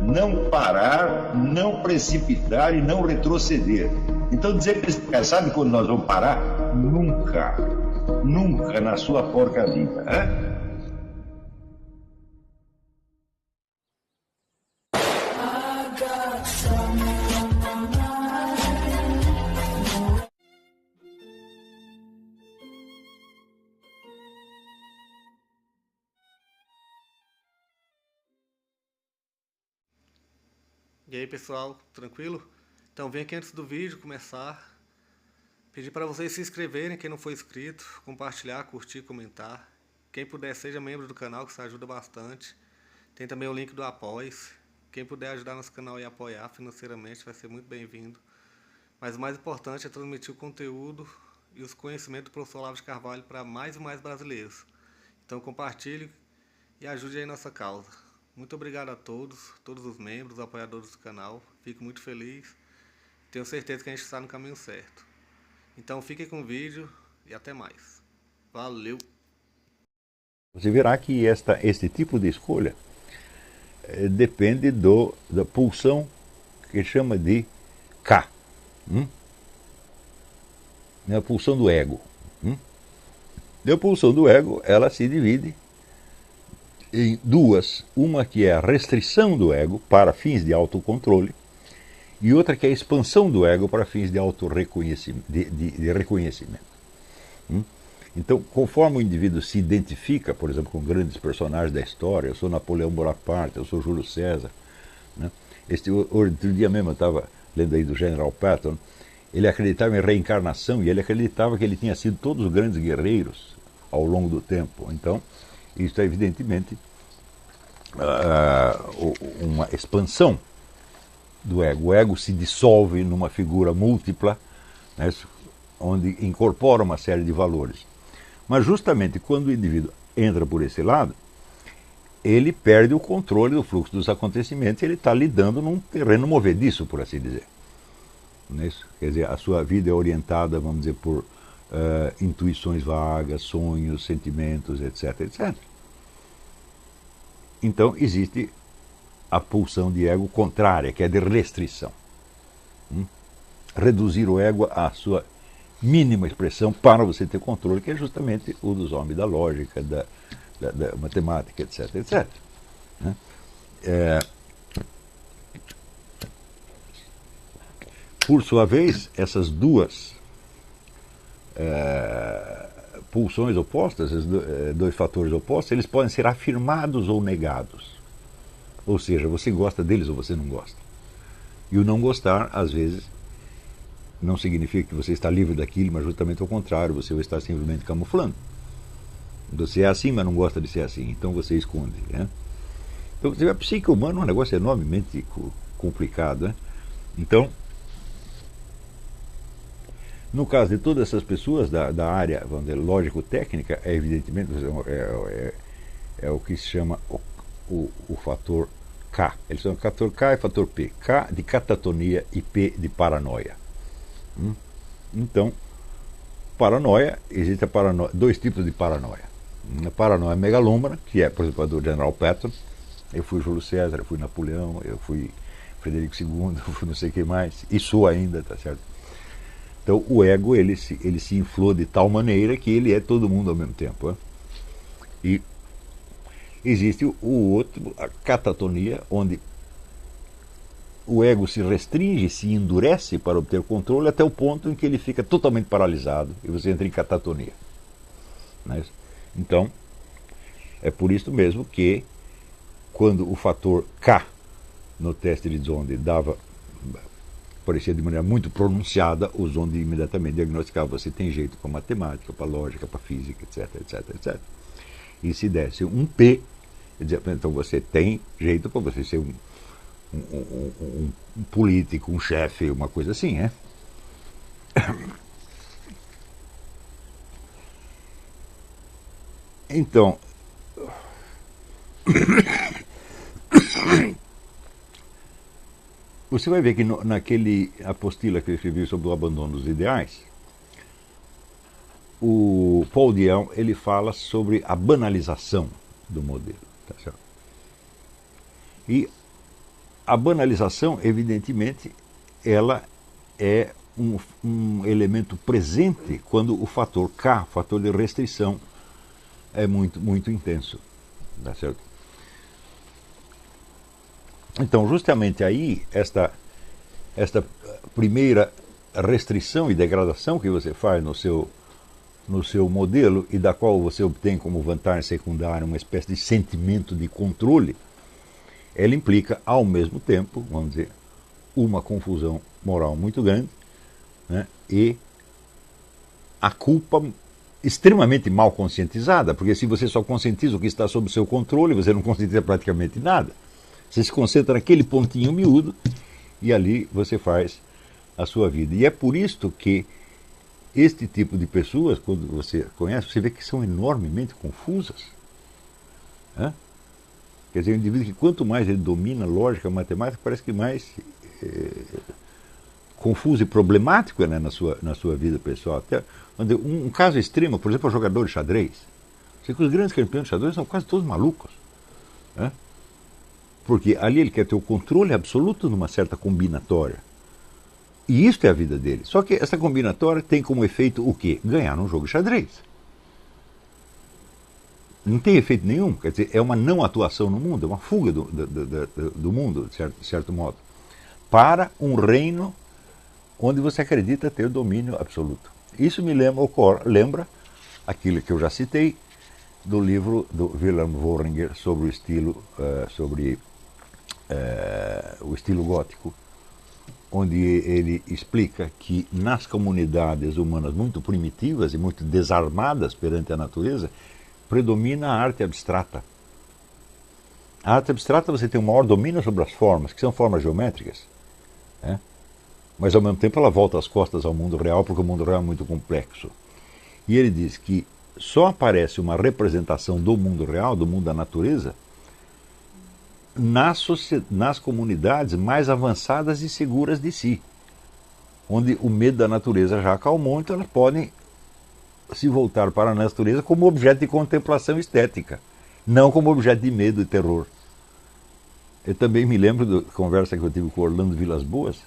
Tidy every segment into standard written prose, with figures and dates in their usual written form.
não parar, não precipitar e não retroceder. Então dizer para esse cara, sabe quando nós vamos parar? Nunca. Nunca na sua porca vida. Né? E aí pessoal, tranquilo? Então vem aqui antes do vídeo começar, pedir para vocês se inscreverem, quem não for inscrito, compartilhar, curtir, comentar. Quem puder seja membro do canal, que isso ajuda bastante. Tem também o link do Apoia-se. Quem puder ajudar nosso canal e apoiar financeiramente vai ser muito bem-vindo. Mas o mais importante é transmitir o conteúdo e os conhecimentos do professor Olavo de Carvalho para mais e mais brasileiros. Então compartilhe e ajude aí nossa causa. Muito obrigado a todos os membros, apoiadores do canal. Fico muito feliz. Tenho certeza que a gente está no caminho certo. Então fiquem com o vídeo e até mais. Valeu! Você verá que este tipo de escolha depende da pulsão que chama de K. A pulsão do ego. E a pulsão do ego, ela se divide em duas, uma que é a restrição do ego para fins de autocontrole e outra que é a expansão do ego para fins de de reconhecimento. Então, conforme o indivíduo se identifica, por exemplo, com grandes personagens da história, eu sou Napoleão Bonaparte, eu sou Júlio César, né? Outro dia mesmo eu estava lendo aí do General Patton, ele acreditava em reencarnação e ele acreditava que ele tinha sido todos os grandes guerreiros ao longo do tempo. Então, isso é evidentemente uma expansão do ego. O ego se dissolve numa figura múltipla, né, onde incorpora uma série de valores. Mas justamente quando o indivíduo entra por esse lado, ele perde o controle do fluxo dos acontecimentos e ele está lidando num terreno movediço, por assim dizer. Não é isso? Quer dizer, a sua vida é orientada, vamos dizer, por intuições vagas, sonhos, sentimentos, etc, etc. Então existe a pulsão de ego contrária, que é de restrição. Reduzir o ego à sua mínima expressão para você ter controle, que é justamente o dos homens da lógica, da matemática, etc, etc. Por sua vez, essas duas pulsões opostas, esses dois fatores opostos, eles podem ser afirmados ou negados. Ou seja, você gosta deles ou você não gosta. E o não gostar, às vezes, não significa que você está livre daquilo, mas justamente ao contrário, você vai estar simplesmente camuflando. Você é assim, mas não gosta de ser assim, então você esconde. Né? Então, a psique humana é um negócio enormemente complicado. Né? Então, no caso de todas essas pessoas da área, vamos dizer, lógico-técnica, evidentemente é o que se chama o fator K. Eles são fator K e fator P. K de catatonia e P de paranoia. Então, paranoia, existe dois tipos de paranoia. A paranoia megalômana, que é, por exemplo, a do General Patton. Eu fui Júlio César, eu fui Napoleão, eu fui Frederico II, eu fui não sei quem mais, e sou ainda, tá certo? Então o ego ele se inflou de tal maneira que ele é todo mundo ao mesmo tempo. Né? E existe o outro, a catatonia, onde o ego se restringe, se endurece para obter controle até o ponto em que ele fica totalmente paralisado e você entra em catatonia. Né? Então, é por isso mesmo que quando o fator K no teste de Zonde parecia de maneira muito pronunciada, o Zonde imediatamente diagnosticava: você tem jeito para matemática, para lógica, para física, etc, etc, etc. E se desse um P, então você tem jeito para você ser um político, um chefe, uma coisa assim, né? Então, você vai ver que naquele apostila que eu escrevi sobre o abandono dos ideais, o Paul Dion ele fala sobre a banalização do modelo. Tá certo? E a banalização, evidentemente, ela é um elemento presente quando o fator K, fator de restrição, é muito, muito intenso. Tá certo? Então, justamente aí, esta primeira restrição e degradação que você faz no seu modelo e da qual você obtém como vantagem secundária uma espécie de sentimento de controle, ela implica, ao mesmo tempo, vamos dizer, uma confusão moral muito grande, né, e a culpa extremamente mal conscientizada, porque se você só conscientiza o que está sob o seu controle, você não conscientiza praticamente nada. Você se concentra naquele pontinho miúdo e ali você faz a sua vida. E é por isso que este tipo de pessoas, quando você conhece, você vê que são enormemente confusas. Né? Quer dizer, o indivíduo que quanto mais ele domina lógica, matemática, parece que mais confuso e problemático é, né, na sua vida pessoal. Até, um caso extremo, por exemplo, o jogador de xadrez. Você que os grandes campeões de xadrez são quase todos malucos. Né? Porque ali ele quer ter o controle absoluto numa certa combinatória. E isso é a vida dele. Só que essa combinatória tem como efeito o quê? Ganhar num jogo de xadrez. Não tem efeito nenhum, quer dizer, é uma não atuação no mundo, é uma fuga do mundo, de certo modo, para um reino onde você acredita ter domínio absoluto. Isso me lembra aquilo que eu já citei do livro do Wilhelm Worringer sobre o estilo, o estilo gótico, onde ele explica que nas comunidades humanas muito primitivas e muito desarmadas perante a natureza, predomina a arte abstrata. A arte abstrata você tem um maior domínio sobre as formas, que são formas geométricas, né? Mas ao mesmo tempo ela volta as costas ao mundo real, porque o mundo real é muito complexo. E ele diz que só aparece uma representação do mundo real, do mundo da natureza, nas comunidades mais avançadas e seguras de si, onde o medo da natureza já acalmou, então elas podem se voltar para a natureza como objeto de contemplação estética, não como objeto de medo e terror. Eu também me lembro da conversa que eu tive com Orlando Vilas Boas,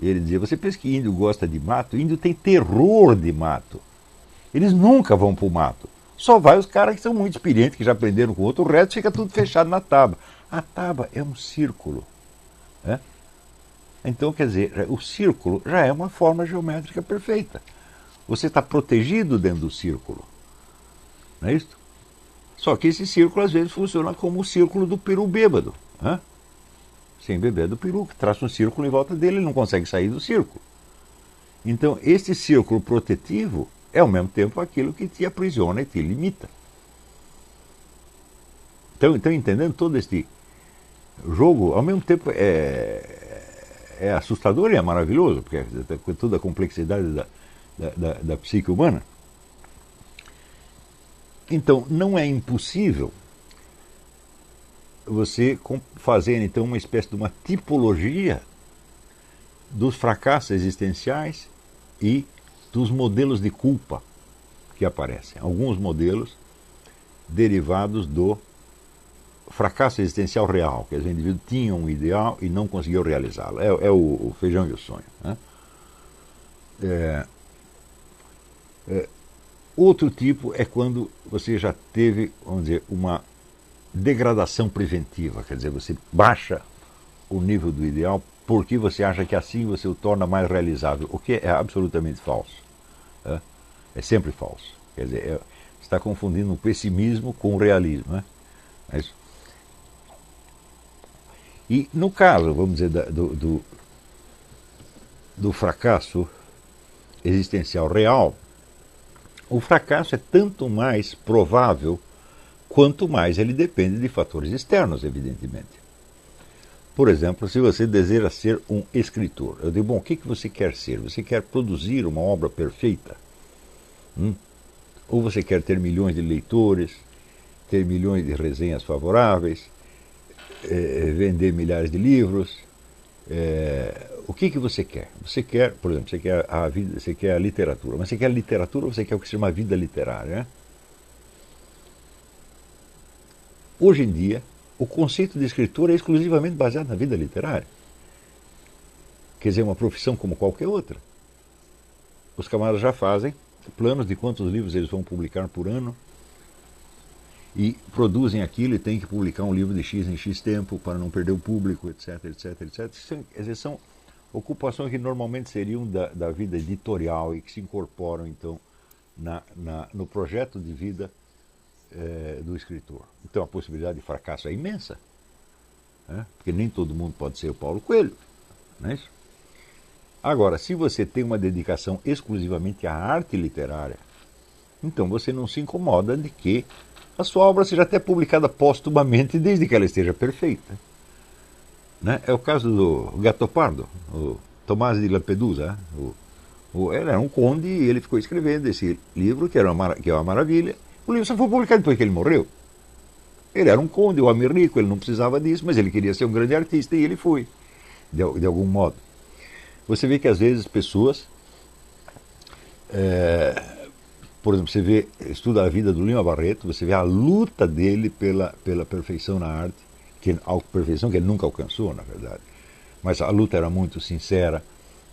e ele dizia, você pensa que índio gosta de mato? Índio tem terror de mato. Eles nunca vão para o mato. Só vai os caras que são muito experientes, que já aprenderam com outro, o resto fica tudo fechado na tábua. A tábua é um círculo. Né? Então, quer dizer, o círculo já é uma forma geométrica perfeita. Você está protegido dentro do círculo. Não é isso? Só que esse círculo às vezes funciona como o círculo do peru bêbado. Né? Sem beber do peru, que traça um círculo em volta dele, ele não consegue sair do círculo. Então, esse círculo protetivo é ao mesmo tempo aquilo que te aprisiona e te limita. Então entendendo todo este jogo, ao mesmo tempo é assustador e é maravilhoso, porque com toda a complexidade da psique humana. Então, não é impossível você fazer então uma espécie de uma tipologia dos fracassos existenciais e dos modelos de culpa que aparecem. Alguns modelos derivados do fracasso existencial real, que o indivíduo tinha um ideal e não conseguiu realizá-lo. É o feijão e o sonho. Né? Outro tipo é quando você já teve, vamos dizer, uma degradação preventiva, quer dizer, você baixa o nível do ideal porque você acha que assim você o torna mais realizável, o que é absolutamente falso. É sempre falso. Quer dizer, você está confundindo o pessimismo com o realismo. Né? É isso. E no caso, vamos dizer, do fracasso existencial real, o fracasso é tanto mais provável quanto mais ele depende de fatores externos, evidentemente. Por exemplo, se você deseja ser um escritor, eu digo, bom, o que você quer ser? Você quer produzir uma obra perfeita? Ou você quer ter milhões de leitores, ter milhões de resenhas favoráveis, vender milhares de livros? O que você quer? Você quer, por exemplo, você quer a vida, você quer a literatura, mas você quer a literatura ou você quer o que se chama vida literária? Né? Hoje em dia, o conceito de escritor é exclusivamente baseado na vida literária. Quer dizer, uma profissão como qualquer outra. Os camaradas já fazem planos de quantos livros eles vão publicar por ano e produzem aquilo e têm que publicar um livro de X em X tempo para não perder o público, etc, etc, etc. Quer dizer, são ocupações que normalmente seriam da vida editorial e que se incorporam, então, no projeto de vida do escritor. Então a possibilidade de fracasso é imensa, né? Porque nem todo mundo pode ser o Paulo Coelho, não é isso? Agora, se você tem uma dedicação exclusivamente à arte literária, então você não se incomoda de que a sua obra seja até publicada póstumamente, desde que ela esteja perfeita, né? É o caso do Gattopardo, o Tomás de Lampedusa. Ele era um conde e ele ficou escrevendo esse livro, que é uma maravilha. O livro só foi publicado depois que ele morreu. Ele era um conde, um homem rico, ele não precisava disso, mas ele queria ser um grande artista e ele foi, de algum modo. Você vê que às vezes pessoas, por exemplo, você estuda a vida do Lima Barreto, você vê a luta dele pela perfeição na arte, a perfeição que ele nunca alcançou, na verdade. Mas a luta era muito sincera,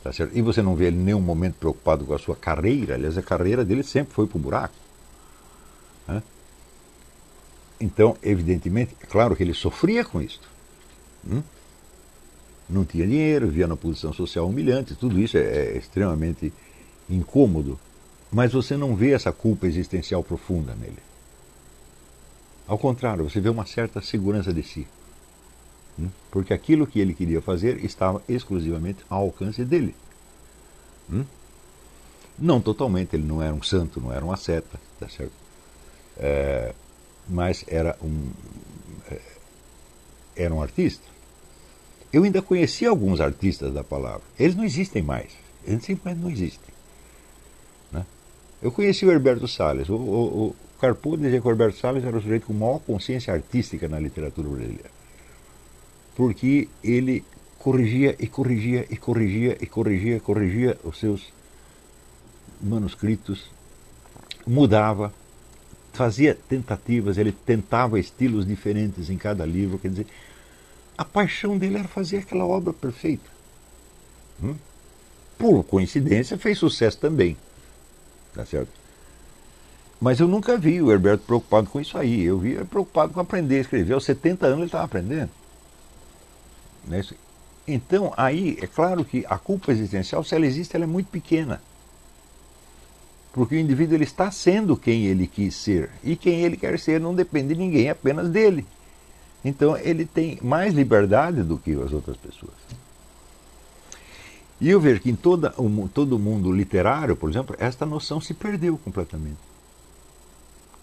tá certo? E você não vê ele em nenhum momento preocupado com a sua carreira. Aliás, a carreira dele sempre foi para o buraco, né? Então, evidentemente, é claro que ele sofria com isso. Não tinha dinheiro, vivia numa posição social humilhante, tudo isso é extremamente incômodo. Mas você não vê essa culpa existencial profunda nele. Ao contrário, você vê uma certa segurança de si. Porque aquilo que ele queria fazer estava exclusivamente ao alcance dele. Não totalmente, ele não era um santo, não era um asceta, tá certo? Mas era um artista. Eu ainda conheci alguns artistas da palavra. Eles não existem mais. Eles simplesmente não existem, né? Eu conheci o Herberto Salles. O Carpo dizia que o Herberto Salles era o sujeito com maior consciência artística na literatura brasileira. Porque ele corrigia e corrigia e corrigia e corrigia, corrigia os seus manuscritos, mudava, fazia tentativas, ele tentava estilos diferentes em cada livro. Quer dizer, a paixão dele era fazer aquela obra perfeita. Por coincidência, fez sucesso também, tá certo? Mas eu nunca vi o Herberto preocupado com isso aí. Eu vi ele preocupado com aprender a escrever. Aos 70 anos ele estava aprendendo. Então, aí, é claro que a culpa existencial, se ela existe, ela é muito pequena. Porque o indivíduo ele está sendo quem ele quis ser. E quem ele quer ser não depende de ninguém, apenas dele. Então, ele tem mais liberdade do que as outras pessoas. E eu vejo que em todo o mundo literário, por exemplo, esta noção se perdeu completamente.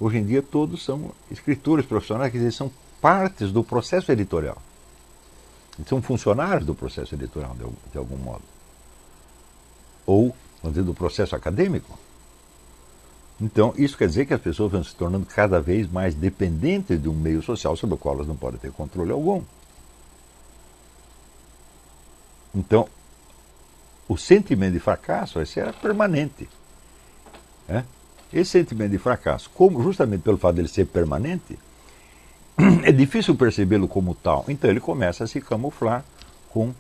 Hoje em dia, todos são escritores profissionais, quer dizer, são partes do processo editorial. São funcionários do processo editorial, de algum modo. Ou, vamos dizer, do processo acadêmico. Então, isso quer dizer que as pessoas vão se tornando cada vez mais dependentes de um meio social sobre o qual elas não podem ter controle algum. Então, o sentimento de fracasso esse era permanente. Esse sentimento de fracasso, justamente pelo fato de ele ser permanente, é difícil percebê-lo como tal. Então ele começa a se camuflar com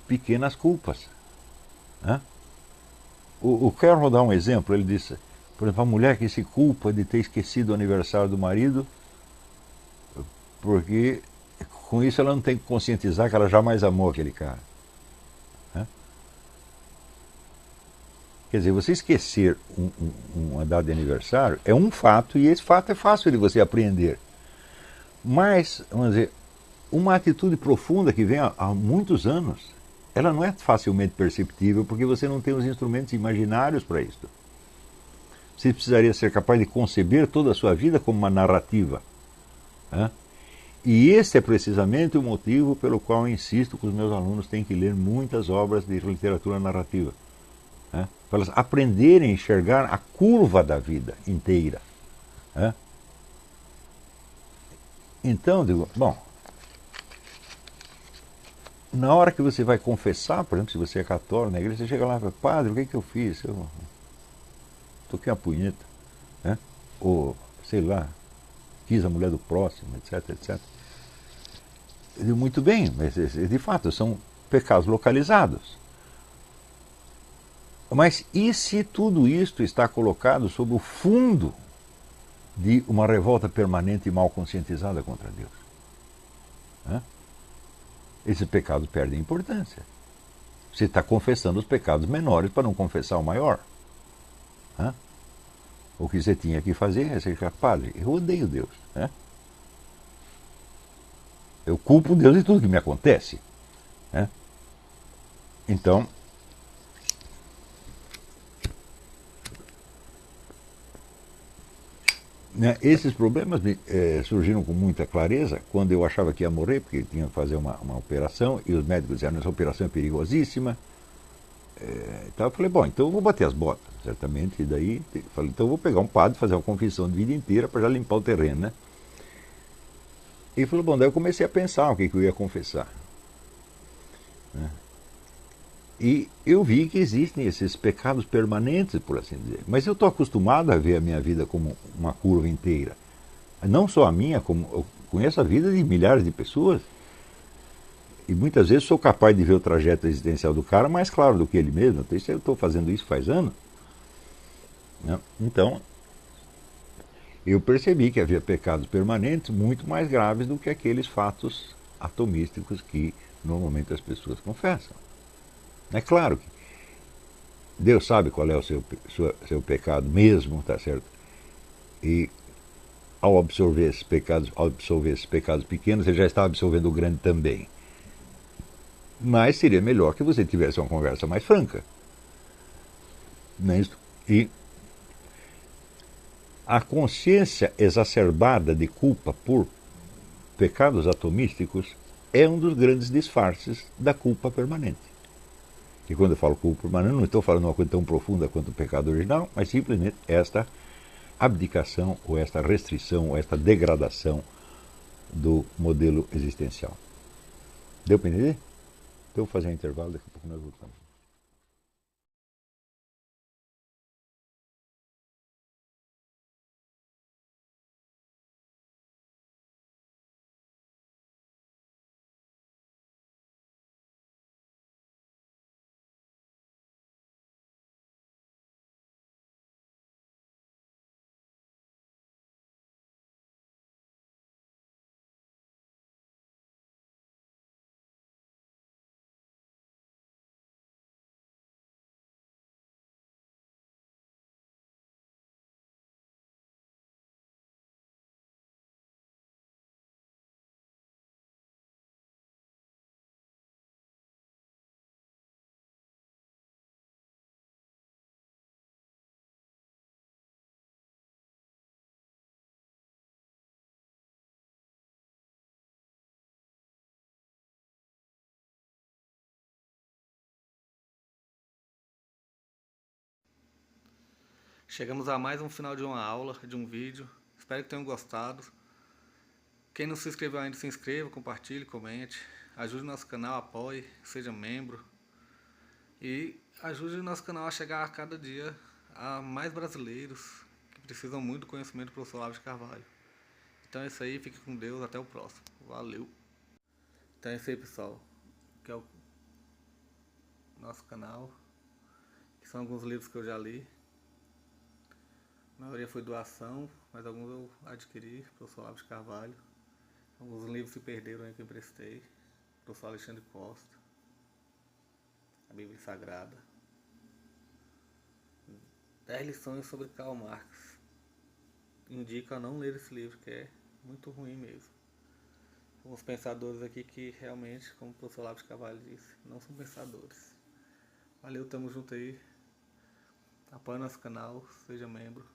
pequenas culpas. O Carroll dá um exemplo. Ele disse, por exemplo, a mulher que se culpa de ter esquecido o aniversário do marido, porque com isso ela não tem que conscientizar que ela jamais amou aquele cara. Quer dizer, você esquecer uma data de aniversário é um fato, e esse fato é fácil de você apreender. Mas, vamos dizer, uma atitude profunda que vem há muitos anos, ela não é facilmente perceptível porque você não tem os instrumentos imaginários para isso. Você precisaria ser capaz de conceber toda a sua vida como uma narrativa. E esse é precisamente o motivo pelo qual eu insisto que os meus alunos têm que ler muitas obras de literatura narrativa. Para elas aprenderem a enxergar a curva da vida inteira. Então, digo, bom, na hora que você vai confessar, por exemplo, se você é católico na igreja, você chega lá e fala, padre, o que é que eu fiz? Eu toquei uma punheta, ou, sei lá, quis a mulher do próximo, etc, etc. Eu digo, muito bem, mas de fato são pecados localizados. Mas e se tudo isto está colocado sob o fundo de uma revolta permanente e mal conscientizada contra Deus? Esses pecados perdem importância. Você está confessando os pecados menores para não confessar o maior. O que você tinha que fazer é ser padre, eu odeio Deus. Eu culpo Deus de tudo que me acontece. Então, esses problemas surgiram com muita clareza quando eu achava que ia morrer, porque tinha que fazer uma operação, e os médicos disseram, essa operação é perigosíssima. Então eu falei, bom, então eu vou bater as botas, certamente, e daí falei, então eu vou pegar um padre, fazer uma confissão de vida inteira para já limpar o terreno, né? E ele falou, bom, daí eu comecei a pensar o que eu ia confessar. E eu vi que existem esses pecados permanentes, por assim dizer. Mas eu estou acostumado a ver a minha vida como uma curva inteira. Não só a minha, como eu conheço a vida de milhares de pessoas. E muitas vezes sou capaz de ver o trajeto existencial do cara mais claro do que ele mesmo. Eu estou fazendo isso faz anos. Então, eu percebi que havia pecados permanentes muito mais graves do que aqueles fatos atomísticos que normalmente as pessoas confessam. É claro que Deus sabe qual é o seu pecado mesmo, tá certo? E ao absolver esses pecados pequenos, ele já está absolvendo o grande também. Mas seria melhor que você tivesse uma conversa mais franca. Não é isso? E a consciência exacerbada de culpa por pecados atomísticos é um dos grandes disfarces da culpa permanente. E quando eu falo culpa permanente, não estou falando uma coisa tão profunda quanto o pecado original, mas simplesmente esta abdicação, ou esta restrição, ou esta degradação do modelo existencial. Deu para entender? Então eu vou fazer um intervalo, daqui a pouco nós voltamos. Chegamos a mais um final de uma aula, de um vídeo. Espero que tenham gostado. Quem não se inscreveu ainda, se inscreva, compartilhe, comente. Ajude o nosso canal, apoie, seja membro. E ajude o nosso canal a chegar a cada dia a mais brasileiros que precisam muito do conhecimento do professor Olavo de Carvalho. Então é isso aí, fique com Deus, até o próximo. Valeu! Então é isso aí, pessoal, que é o nosso canal, que são alguns livros que eu já li. A maioria foi doação, mas alguns eu adquiri, professor Olavo de Carvalho. Alguns livros se perderam aí que eu emprestei, professor Alexandre Costa, a Bíblia Sagrada. 10 lições sobre Karl Marx. Indico a não ler esse livro, que é muito ruim mesmo. Alguns pensadores aqui que realmente, como o professor Olavo de Carvalho disse, não são pensadores. Valeu, tamo junto aí. Apoie nosso canal, seja membro.